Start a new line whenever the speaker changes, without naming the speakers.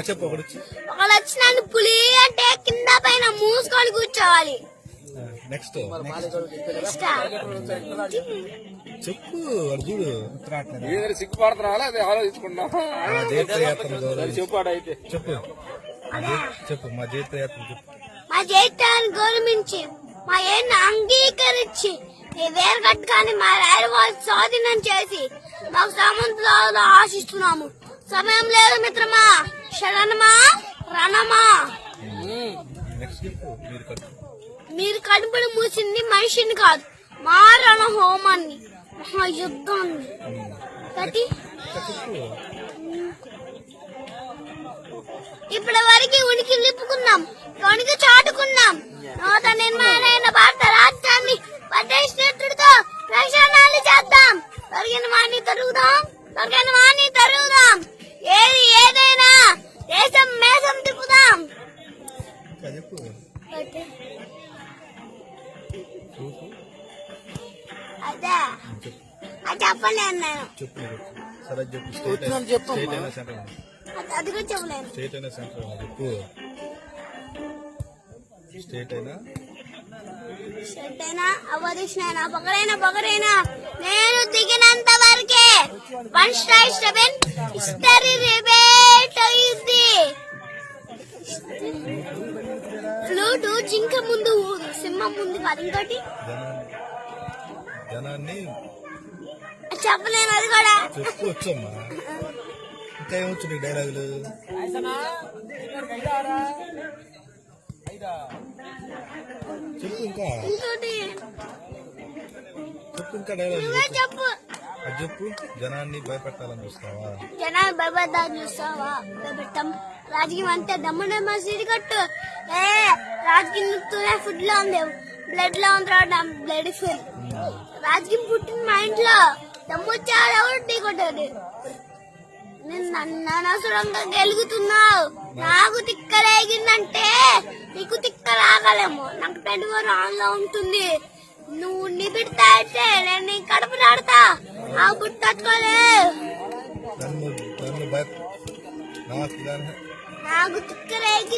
చెప్పు ఒకడు
వచ్చినాను పులి అంటే కింద పైన మూసుకొని కూర్చోవాలి.
నెక్స్ట్ చెప్పు అడుగుడు
సిగ్గుపడుతున్నా అది ఆలోచించుకున్నా చెప్పు
చెప్పు మా జైత్రయాత్ర చెప్పు.
మా జైత్యాన్ని గౌరవించి మా ఏళ్ళు అంగీకరించి వేరు కట్టుకొని మా రైలు వాళ్ళు స్వాధీనం చేసి మాకు సముద్రాలు ఆశిస్తున్నాము. సమయం లేదు మిత్రమా, శరణమా రణమా. మీరు కడుపులు మూసింది మనిషిని కాదు, మారణ హోమాన్ని, మహాయుద్ధాన్ని. ఇప్పటి వరకు ఉనికి నిలుపుకున్నాం, కొనికి చాటుకున్నాం. నూతన నిర్మాణమైన భారత రాష్ట్రాన్ని పటిష్టతతో ప్రక్షాళన చేద్దాం. దొరికిన వాణ్ణి తరుగుదాం, దొరికిన వాణ్ణి తరుగుదాం. ఏది ఏదైనా దేశం మేసం తిప్పుదాం. అదే అది చెప్పలేను నేను. అది కూడా చెప్పలేను.
స్టేట్
అయినా అవధిష్ణైనా పొగరైనా నేను దిగినంత వరకే. 1/7 హిస్టరీ రిపీట్ అయ్యింది. ఫ్లూటు జింక ముందు ఊదు, సింహం ముందు కాదు. ఇంకోటి చెప్పలేను, అది కూడా
చెప్పుకోవచ్చమ్మా. ఇంకా ఏమొచ్చు నీకు డైలాగులు? చెప్పు ఇంకా డైలాగ్
చెప్పు.
అది చెప్పు. జనాన్ని భయపెట్టాలని చూస్తావా?
జనాన్ని భయపెట్టాలని చూస్తావా? భయపెట్టాం. రాజకీయం అంటే దమ్మునే మసీదు కట్టు. రాజకీయం ఫుడ్ లో ఉంది, బ్లడ్ లో ఉంది. బ్లడ్ ఫుల్ రాజకీయం పుట్టిన మా ఇంట్లో దమ్ము వచ్చాడు. ఎవరు టీ కొట్టాడు? నేను నన్ను అనవసరంగా గెలుగుతున్నావు. నాకు తిక్కలేగిందంటే నీకు తిక్క రాగలేమో. నాకు 24 ఆన్ లో ఉంటుంది. నువ్వు నిబిడతా అయితే నేను నీ కడుపు నాడతా. ఆ బుట్ట తట్టుకోలేదు. నాకు తిక్కలేగి